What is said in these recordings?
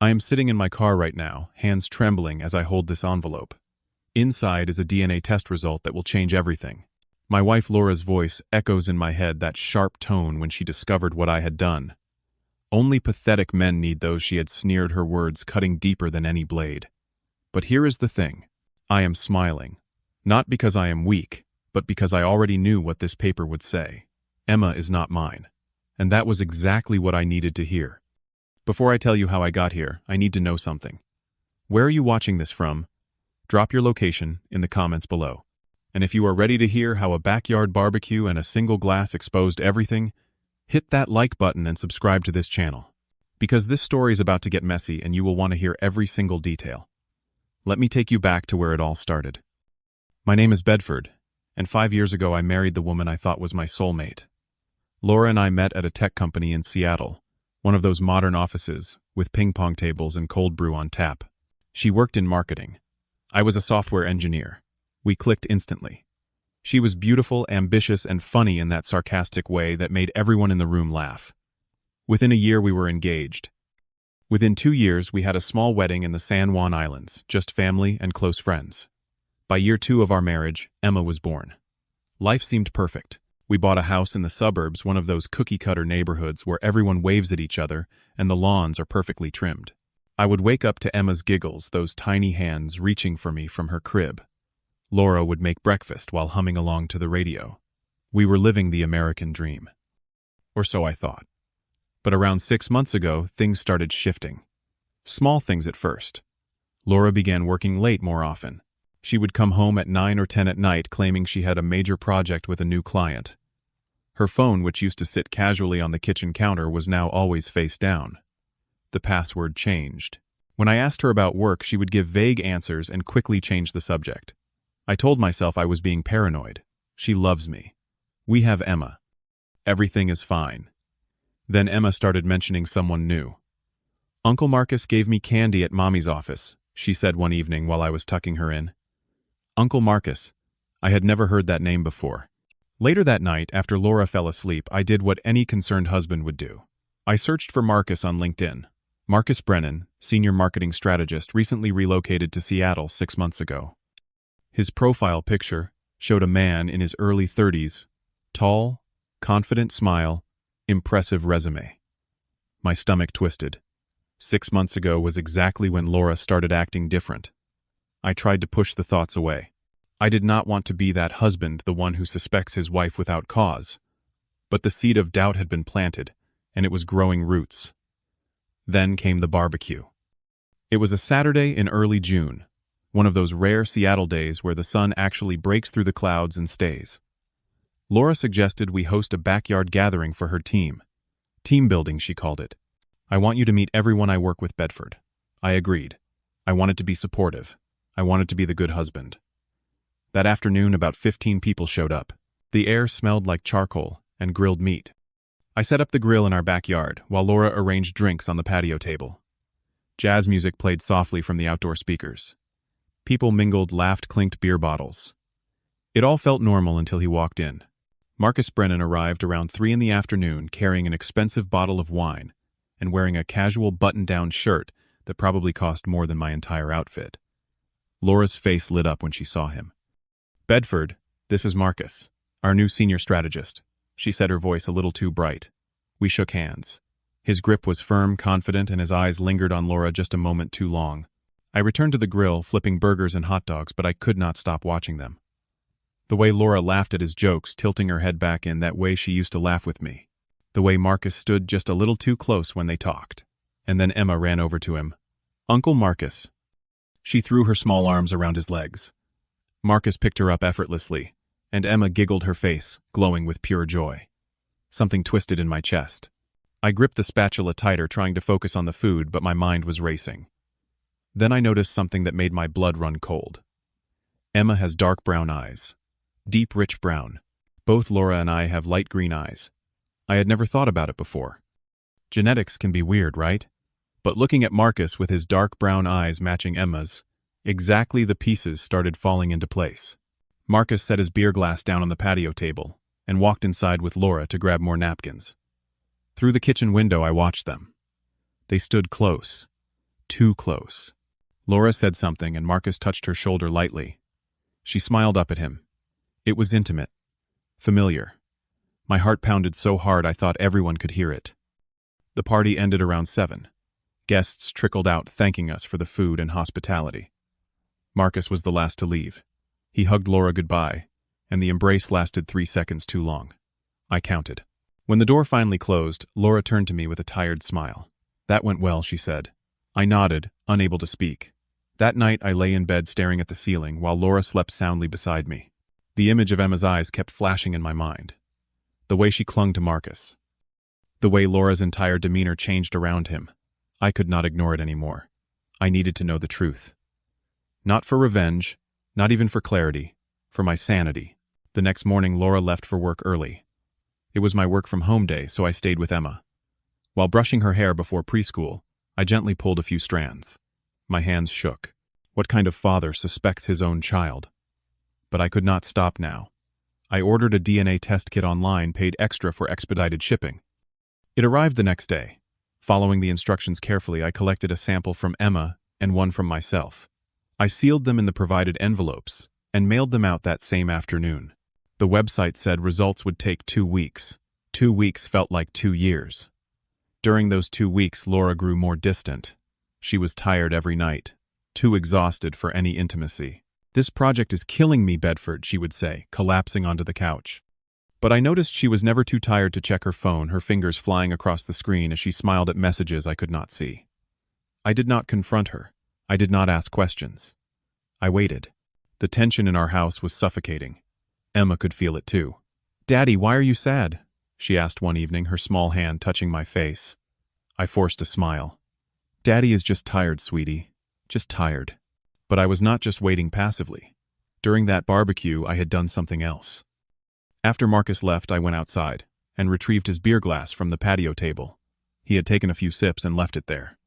I am sitting in my car right now, hands trembling as I hold this envelope. Inside is a DNA test result that will change everything. My wife Laura's voice echoes in my head, that sharp tone when she discovered what I had done. Only pathetic men need those, she had sneered, her words cutting deeper than any blade. But here is the thing. I am smiling. Not because I am weak, but because I already knew what this paper would say. Emma is not mine. And that was exactly what I needed to hear. Before I tell you how I got here, I need to know something. Where are you watching this from? Drop your location in the comments below. And if you are ready to hear how a backyard barbecue and a single glass exposed everything, hit that like button and subscribe to this channel. Because this story is about to get messy and you will want to hear every single detail. Let me take you back to where it all started. My name is Bedford, and 5 years ago I married the woman I thought was my soulmate. Laura and I met at a tech company in Seattle, one of those modern offices with ping pong tables and cold brew on tap. She worked in marketing. I was a software engineer. We clicked instantly. She was beautiful, ambitious, and funny in that sarcastic way that made everyone in the room laugh. Within a year we were engaged. Within 2 years we had a small wedding in the San Juan Islands, just family and close friends. By year 2 of our marriage, Emma was born. Life seemed perfect. We bought a house in the suburbs, one of those cookie-cutter neighborhoods where everyone waves at each other and the lawns are perfectly trimmed. I would wake up to Emma's giggles, those tiny hands reaching for me from her crib. Laura would make breakfast while humming along to the radio. We were living the American dream. Or so I thought. But around 6 months ago, things started shifting. Small things at first. Laura began working late more often. She would come home at 9 or 10 at night claiming she had a major project with a new client. Her phone, which used to sit casually on the kitchen counter, was now always face down. The password changed. When I asked her about work, she would give vague answers and quickly change the subject. I told myself I was being paranoid. She loves me. We have Emma. Everything is fine. Then Emma started mentioning someone new. Uncle Marcus gave me candy at Mommy's office, she said one evening while I was tucking her in. Uncle Marcus. I had never heard that name before. Later that night, after Laura fell asleep, I did what any concerned husband would do. I searched for Marcus on LinkedIn. Marcus Brennan, senior marketing strategist, recently relocated to Seattle 6 months ago. His profile picture showed a man in his early 30s, tall, confident smile, impressive resume. My stomach twisted. 6 months ago was exactly when Laura started acting different. I tried to push the thoughts away. I did not want to be that husband, the one who suspects his wife without cause. But the seed of doubt had been planted, and it was growing roots. Then came the barbecue. It was a Saturday in early June, one of those rare Seattle days where the sun actually breaks through the clouds and stays. Laura suggested we host a backyard gathering for her team. Team building, she called it. I want you to meet everyone I work with, Bedford. I agreed. I wanted to be supportive. I wanted to be the good husband. That afternoon, about 15 people showed up. The air smelled like charcoal and grilled meat. I set up the grill in our backyard, while Laura arranged drinks on the patio table. Jazz music played softly from the outdoor speakers. People mingled, laughed, clinked beer bottles. It all felt normal until he walked in. Marcus Brennan arrived around 3 in the afternoon, carrying an expensive bottle of wine and wearing a casual button-down shirt that probably cost more than my entire outfit. Laura's face lit up when she saw him. Bedford, this is Marcus, our new senior strategist, she said, her voice a little too bright. We shook hands. His grip was firm, confident, and his eyes lingered on Laura just a moment too long. I returned to the grill, flipping burgers and hot dogs, but I could not stop watching them. The way Laura laughed at his jokes, tilting her head back in that way she used to laugh with me. The way Marcus stood just a little too close when they talked. And then Emma ran over to him. Uncle Marcus. She threw her small arms around his legs. Marcus picked her up effortlessly, and Emma giggled, her face glowing with pure joy. Something twisted in my chest. I gripped the spatula tighter, trying to focus on the food, but my mind was racing. Then I noticed something that made my blood run cold. Emma has dark brown eyes. Deep, rich brown. Both Laura and I have light green eyes. I had never thought about it before. Genetics can be weird, right? But looking at Marcus with his dark brown eyes matching Emma's, exactly the pieces started falling into place. Marcus set his beer glass down on the patio table and walked inside with Laura to grab more napkins. Through the kitchen window I watched them. They stood close, Too close. Laura said something and Marcus touched her shoulder lightly. She smiled up at him. It was intimate. Familiar. My heart pounded so hard I thought everyone could hear it. The party ended around 7. Guests trickled out thanking us for the food and hospitality. Marcus was the last to leave. He hugged Laura goodbye, and the embrace lasted 3 seconds too long. I counted. When the door finally closed, Laura turned to me with a tired smile. "That went well," she said. I nodded, unable to speak. That night I lay in bed staring at the ceiling while Laura slept soundly beside me. The image of Emma's eyes kept flashing in my mind. The way she clung to Marcus. The way Laura's entire demeanor changed around him. I could not ignore it anymore. I needed to know the truth. Not for revenge, not even for clarity, for my sanity. The next morning Laura left for work early. It was my work-from-home day, so I stayed with Emma. While brushing her hair before preschool, I gently pulled a few strands. My hands shook. What kind of father suspects his own child? But I could not stop now. I ordered a DNA test kit online, paid extra for expedited shipping. It arrived the next day. Following the instructions carefully, I collected a sample from Emma and one from myself. I sealed them in the provided envelopes and mailed them out that same afternoon. The website said results would take 2 weeks. 2 weeks felt like 2 years. During those 2 weeks, Laura grew more distant. She was tired every night, too exhausted for any intimacy. "This project is killing me, Bedford," she would say, collapsing onto the couch. But I noticed she was never too tired to check her phone, her fingers flying across the screen as she smiled at messages I could not see. I did not confront her. I did not ask questions. I waited. The tension in our house was suffocating. Emma could feel it too. "Daddy, why are you sad?" she asked one evening, her small hand touching my face. I forced a smile. "Daddy is just tired, sweetie. Just tired." But I was not just waiting passively. During that barbecue, I had done something else. After Marcus left, I went outside and retrieved his beer glass from the patio table. He had taken a few sips and left it there.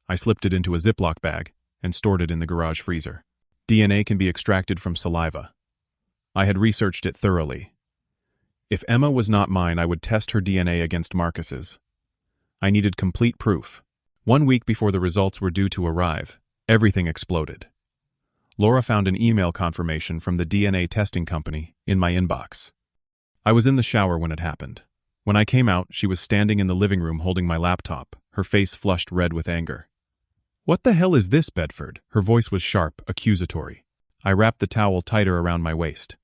I slipped it into a Ziploc bag and stored it in the garage freezer. DNA can be extracted from saliva. I had researched it thoroughly. If Emma was not mine, I would test her DNA against Marcus's. I needed complete proof. 1 week before the results were due to arrive, everything exploded. Laura found an email confirmation from the DNA testing company in my inbox. I was in the shower when it happened. When I came out, she was standing in the living room holding my laptop, her face flushed red with anger. "What the hell is this, Bedford?" Her voice was sharp, accusatory. I wrapped the towel tighter around my waist.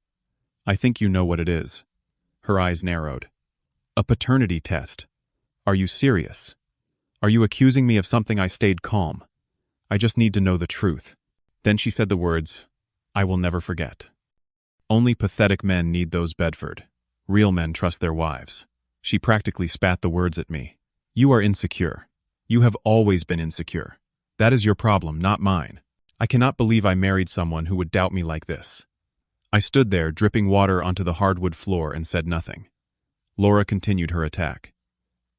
"I think you know what it is." Her eyes narrowed. "A paternity test. Are you serious? Are you accusing me of something?" I stayed calm. "I just need to know the truth." Then she said the words I will never forget. "Only pathetic men need those, Bedford. Real men trust their wives." She practically spat the words at me. "You are insecure. You have always been insecure. That is your problem, not mine. I cannot believe I married someone who would doubt me like this." I stood there, dripping water onto the hardwood floor, and said nothing. Laura continued her attack.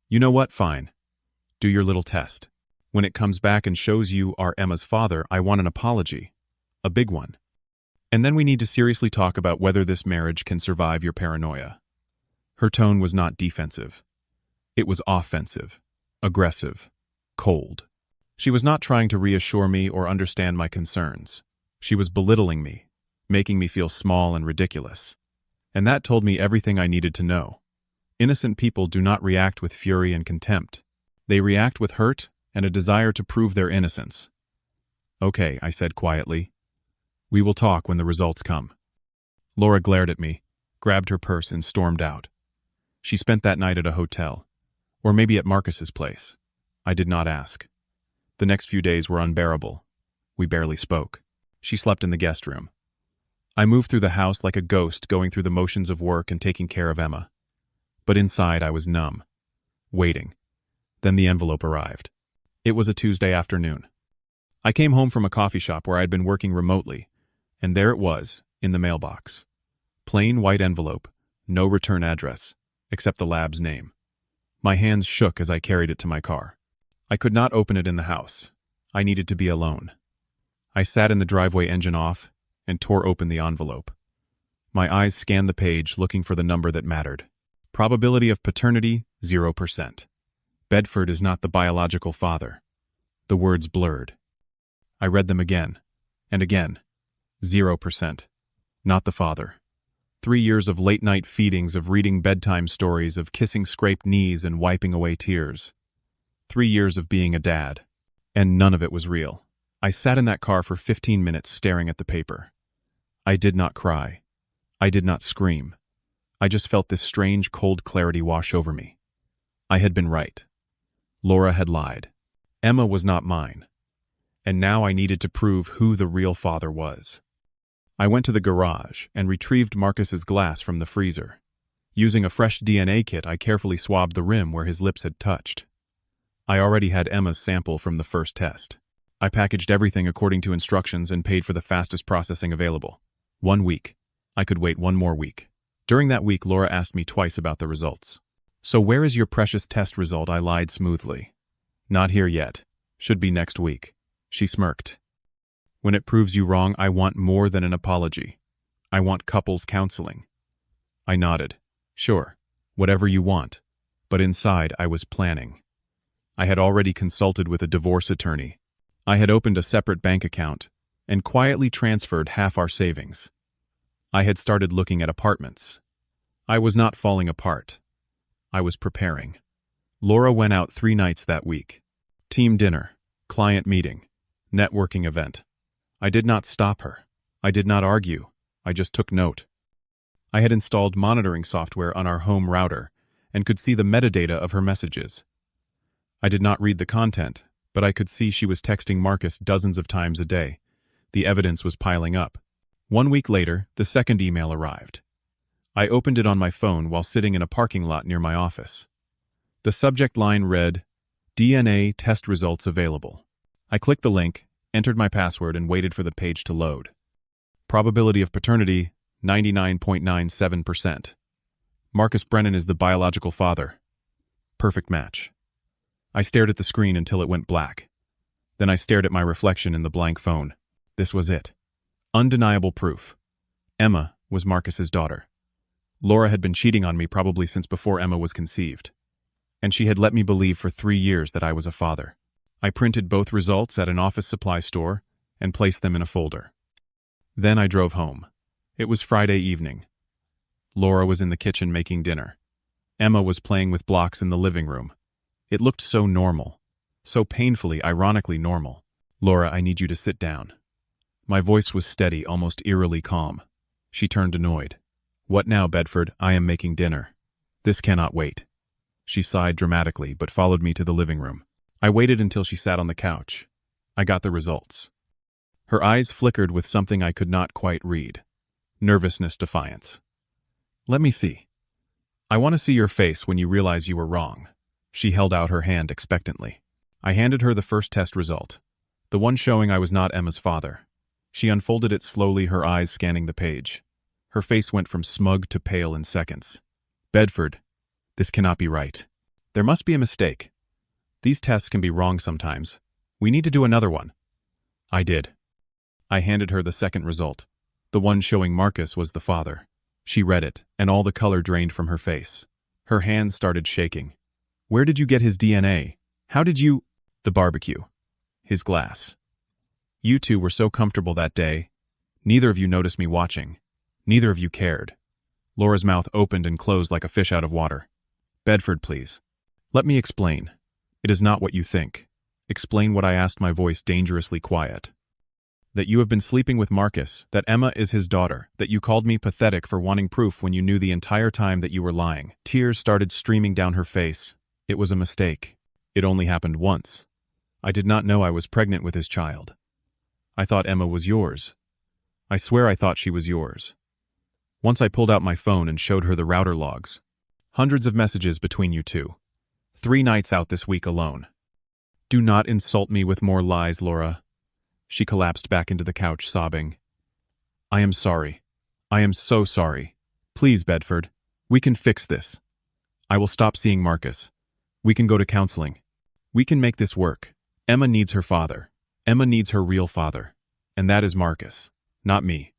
"You know what? Fine. Do your little test. When it comes back and shows you are Emma's father, I want an apology. A big one. And then we need to seriously talk about whether this marriage can survive your paranoia." Her tone was not defensive. It was offensive, aggressive, cold. She was not trying to reassure me or understand my concerns. She was belittling me, making me feel small and ridiculous. And that told me everything I needed to know. Innocent people do not react with fury and contempt. They react with hurt and a desire to prove their innocence. "Okay," I said quietly. "We will talk when the results come." Laura glared at me, grabbed her purse, and stormed out. She spent that night at a hotel, or maybe at Marcus's place. I did not ask. The next few days were unbearable. We barely spoke. She slept in the guest room. I moved through the house like a ghost, going through the motions of work and taking care of Emma. But inside I was numb, waiting. Then the envelope arrived. It was a Tuesday afternoon. I came home from a coffee shop where I had been working remotely, and there it was, in the mailbox. Plain white envelope, no return address, except the lab's name. My hands shook as I carried it to my car. I could not open it in the house. I needed to be alone. I sat in the driveway, engine off, and tore open the envelope. My eyes scanned the page, looking for the number that mattered. Probability of paternity, 0%. Bedford is not the biological father. The words blurred. I read them again. And again. 0%. Not the father. 3 years of late-night feedings, of reading bedtime stories, of kissing scraped knees and wiping away tears. 3 years of being a dad. And none of it was real. I sat in that car for 15 minutes staring at the paper. I did not cry. I did not scream. I just felt this strange, cold clarity wash over me. I had been right. Laura had lied. Emma was not mine. And now I needed to prove who the real father was. I went to the garage and retrieved Marcus's glass from the freezer. Using a fresh DNA kit, I carefully swabbed the rim where his lips had touched. I already had Emma's sample from the first test. I packaged everything according to instructions and paid for the fastest processing available. 1 week. I could wait 1 more week. During that week, Laura asked me twice about the results. "So where is your precious test result?" I lied smoothly. "Not here yet. Should be next week." She smirked. "When it proves you wrong, I want more than an apology. I want couples counseling." I nodded. "Sure, whatever you want." But inside, I was planning. I had already consulted with a divorce attorney. I had opened a separate bank account and quietly transferred half our savings. I had started looking at apartments. I was not falling apart. I was preparing. Laura went out 3 nights that week. Team dinner, client meeting, networking event. I did not stop her. I did not argue. I just took note. I had installed monitoring software on our home router and could see the metadata of her messages. I did not read the content, but I could see she was texting Marcus dozens of times a day. The evidence was piling up. 1 week later, the second email arrived. I opened it on my phone while sitting in a parking lot near my office. The subject line read, "DNA test results available." I clicked the link, entered my password, and waited for the page to load. Probability of paternity, 99.97%. Marcus Brennan is the biological father. Perfect match. I stared at the screen until it went black. Then I stared at my reflection in the blank phone. This was it. Undeniable proof. Emma was Marcus's daughter. Laura had been cheating on me probably since before Emma was conceived. And she had let me believe for 3 years that I was a father. I printed both results at an office supply store and placed them in a folder. Then I drove home. It was Friday evening. Laura was in the kitchen making dinner. Emma was playing with blocks in the living room. It looked so normal. So painfully, ironically normal. "Laura, I need you to sit down." My voice was steady, almost eerily calm. She turned annoyed. "What now, Bedford? I am making dinner. This cannot wait." She sighed dramatically, but followed me to the living room. I waited until she sat on the couch. I got the results. Her eyes flickered with something I could not quite read. Nervousness, defiance. "Let me see. I want to see your face when you realize you were wrong." She held out her hand expectantly. I handed her the first test result, the one showing I was not Emma's father. She unfolded it slowly, her eyes scanning the page. Her face went from smug to pale in seconds. "Bedford, this cannot be right. There must be a mistake. These tests can be wrong sometimes. We need to do another one." I did. I handed her the second result. The one showing Marcus was the father. She read it, and all the color drained from her face. Her hands started shaking. "Where did you get his DNA? How did you—" "The barbecue. His glass. You two were so comfortable that day. Neither of you noticed me watching. Neither of you cared." Laura's mouth opened and closed like a fish out of water. "Bedford, please. Let me explain. It is not what you think." "Explain what?" I asked, my voice dangerously quiet. "That you have been sleeping with Marcus, that Emma is his daughter, that you called me pathetic for wanting proof when you knew the entire time that you were lying." Tears started streaming down her face. "It was a mistake. It only happened once. I did not know I was pregnant with his child. I thought Emma was yours. I swear I thought she was yours." Once I pulled out my phone and showed her the router logs. Hundreds of messages between you two. 3 nights out this week alone. "Do not insult me with more lies, Laura." She collapsed back into the couch, sobbing. "I am sorry. I am so sorry. Please, Bedford. We can fix this. I will stop seeing Marcus. We can go to counseling. We can make this work. Emma needs her father. Emma needs her real father. And that is Marcus, not me."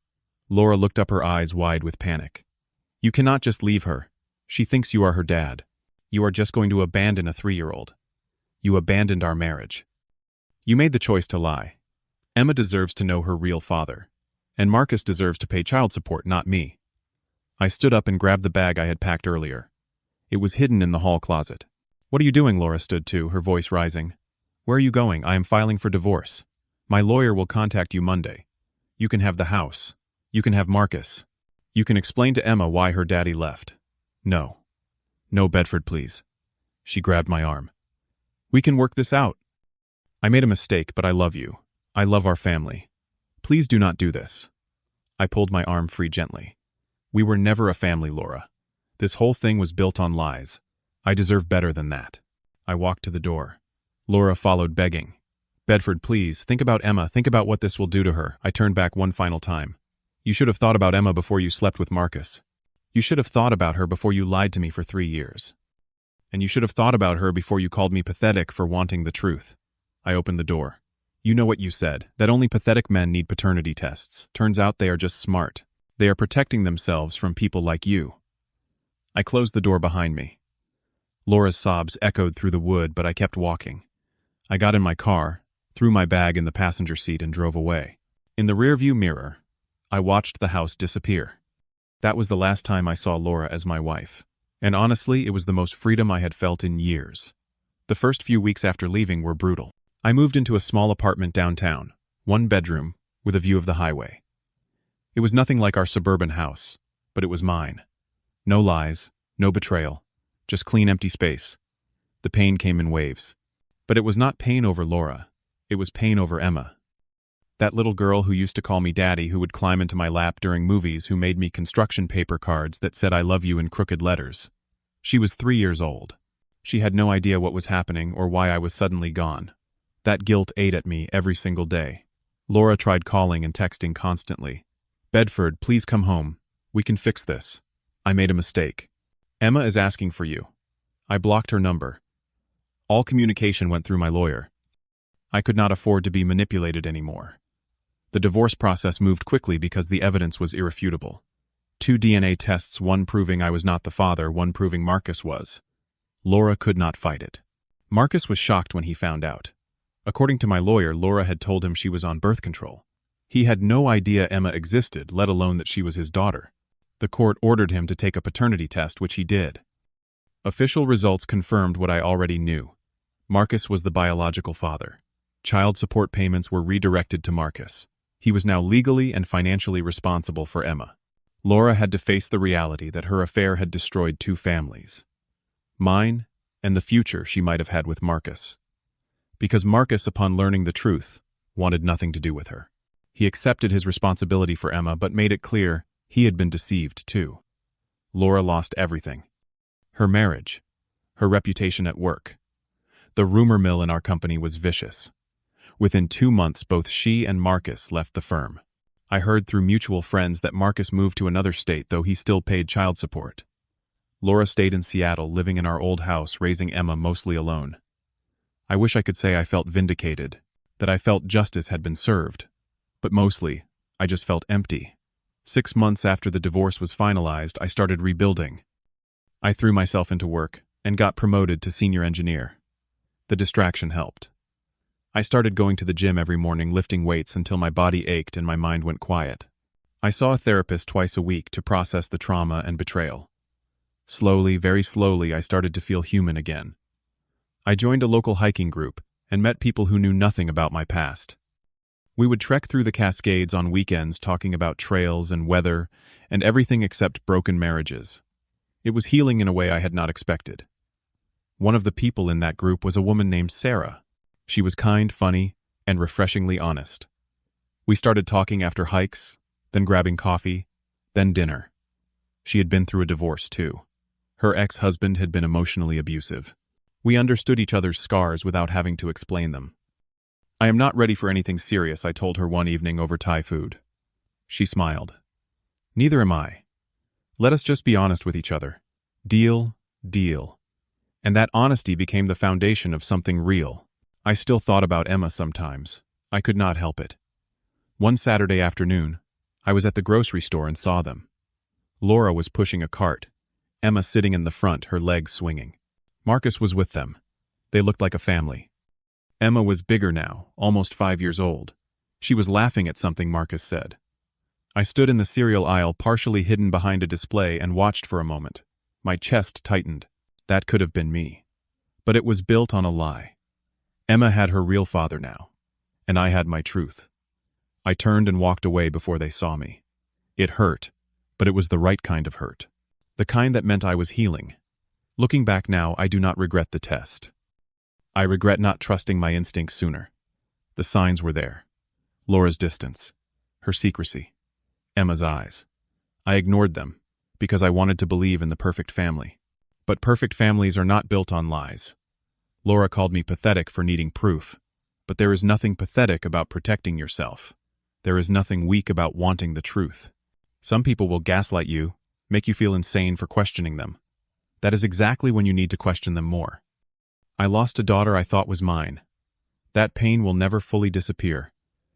Laura looked up, her eyes wide with panic. "You cannot just leave her. She thinks you are her dad. You are just going to abandon a 3-year-old. You abandoned our marriage." You made the choice to lie. Emma deserves to know her real father. And Marcus deserves to pay child support, not me. I stood up and grabbed the bag I had packed earlier. It was hidden in the hall closet. What are you doing? Laura stood too, her voice rising. Where are you going? I am filing for divorce. My lawyer will contact you Monday. You can have the house. You can have Marcus. You can explain to Emma why her daddy left. No. No, Bedford, please. She grabbed my arm. We can work this out. I made a mistake, but I love you. I love our family. Please do not do this. I pulled my arm free gently. We were never a family, Laura. This whole thing was built on lies. I deserve better than that. I walked to the door. Laura followed, begging. Bedford, please, think about Emma. Think about what this will do to her. I turned back one final time. You should have thought about Emma before you slept with Marcus. You should have thought about her before you lied to me for 3 years. And you should have thought about her before you called me pathetic for wanting the truth. I opened the door. You know what you said, that only pathetic men need paternity tests. Turns out they are just smart. They are protecting themselves from people like you. I closed the door behind me. Laura's sobs echoed through the wood, but I kept walking. I got in my car, threw my bag in the passenger seat, and drove away. In the rearview mirror, I watched the house disappear. That was the last time I saw Laura as my wife. And honestly, it was the most freedom I had felt in years. The first few weeks after leaving were brutal. I moved into a small apartment downtown, 1 bedroom, with a view of the highway. It was nothing like our suburban house, but it was mine. No lies, no betrayal, just clean empty space. The pain came in waves. But it was not pain over Laura, it was pain over Emma. That little girl who used to call me daddy, who would climb into my lap during movies, who made me construction paper cards that said I love you in crooked letters. She was 3 years old. She had no idea what was happening or why I was suddenly gone. That guilt ate at me every single day. Laura tried calling and texting constantly. Bedford, please come home. We can fix this. I made a mistake. Emma is asking for you. I blocked her number. All communication went through my lawyer. I could not afford to be manipulated anymore. The divorce process moved quickly because the evidence was irrefutable. 2 DNA tests, one proving I was not the father, one proving Marcus was. Laura could not fight it. Marcus was shocked when he found out. According to my lawyer, Laura had told him she was on birth control. He had no idea Emma existed, let alone that she was his daughter. The court ordered him to take a paternity test, which he did. Official results confirmed what I already knew. Marcus was the biological father. Child support payments were redirected to Marcus. He was now legally and financially responsible for Emma. Laura had to face the reality that her affair had destroyed 2 families. Mine and the future she might have had with Marcus. Because Marcus, upon learning the truth, wanted nothing to do with her. He accepted his responsibility for Emma, but made it clear he had been deceived too. Laura lost everything. Her marriage, her reputation at work. The rumor mill in our company was vicious. Within 2 months, both she and Marcus left the firm. I heard through mutual friends that Marcus moved to another state, though he still paid child support. Laura stayed in Seattle, living in our old house, raising Emma mostly alone. I wish I could say I felt vindicated, that I felt justice had been served. But mostly, I just felt empty. 6 months after the divorce was finalized, I started rebuilding. I threw myself into work and got promoted to senior engineer. The distraction helped. I started going to the gym every morning, lifting weights until my body ached and my mind went quiet. I saw a therapist twice a week to process the trauma and betrayal. Slowly, very slowly, I started to feel human again. I joined a local hiking group and met people who knew nothing about my past. We would trek through the Cascades on weekends, talking about trails and weather and everything except broken marriages. It was healing in a way I had not expected. One of the people in that group was a woman named Sarah. She was kind, funny, and refreshingly honest. We started talking after hikes, then grabbing coffee, then dinner. She had been through a divorce too. Her ex-husband had been emotionally abusive. We understood each other's scars without having to explain them. I am not ready for anything serious, I told her one evening over Thai food. She smiled. Neither am I. Let us just be honest with each other. Deal, deal. And that honesty became the foundation of something real. I still thought about Emma sometimes. I could not help it. One Saturday afternoon, I was at the grocery store and saw them. Laura was pushing a cart, Emma sitting in the front, her legs swinging. Marcus was with them. They looked like a family. Emma was bigger now, almost 5 years old. She was laughing at something Marcus said. I stood in the cereal aisle, partially hidden behind a display, and watched for a moment. My chest tightened. That could have been me. But it was built on a lie. Emma had her real father now, and I had my truth. I turned and walked away before they saw me. It hurt, but it was the right kind of hurt. The kind that meant I was healing. Looking back now, I do not regret the test. I regret not trusting my instincts sooner. The signs were there. Laura's distance, her secrecy, Emma's eyes. I ignored them because I wanted to believe in the perfect family. But perfect families are not built on lies. Laura called me pathetic for needing proof, but there is nothing pathetic about protecting yourself. There is nothing weak about wanting the truth. Some people will gaslight you, make you feel insane for questioning them. That is exactly when you need to question them more. I lost a daughter I thought was mine. That pain will never fully disappear.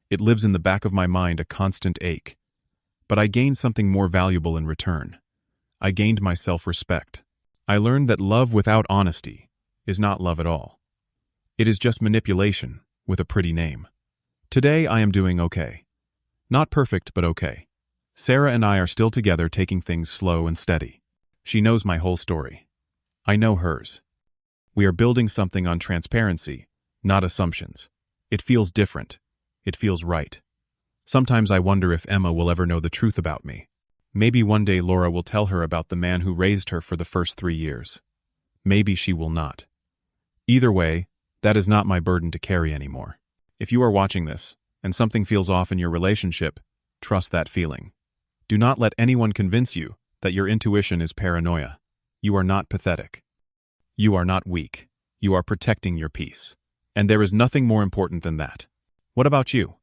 It lives in the back of my mind, a constant ache. But I gained something more valuable in return. I gained my self-respect. I learned that love without honesty is not love at all. It is just manipulation with a pretty name. Today I am doing okay. Not perfect, but okay. Sarah and I are still together, taking things slow and steady. She knows my whole story. I know hers. We are building something on transparency, not assumptions. It feels different. It feels right. Sometimes I wonder if Emma will ever know the truth about me. Maybe one day Laura will tell her about the man who raised her for the first 3 years. Maybe she will not. Either way, that is not my burden to carry anymore. If you are watching this, and something feels off in your relationship, trust that feeling. Do not let anyone convince you that your intuition is paranoia. You are not pathetic. You are not weak. You are protecting your peace. And there is nothing more important than that. What about you?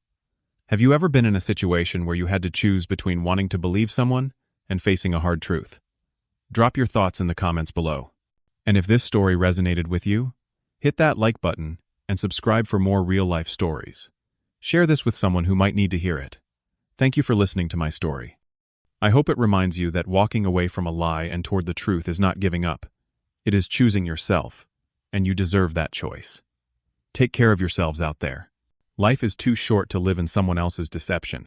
Have you ever been in a situation where you had to choose between wanting to believe someone and facing a hard truth? Drop your thoughts in the comments below. And if this story resonated with you, hit that like button and subscribe for more real-life stories. Share this with someone who might need to hear it. Thank you for listening to my story. I hope it reminds you that walking away from a lie and toward the truth is not giving up. It is choosing yourself, and you deserve that choice. Take care of yourselves out there. Life is too short to live in someone else's deception.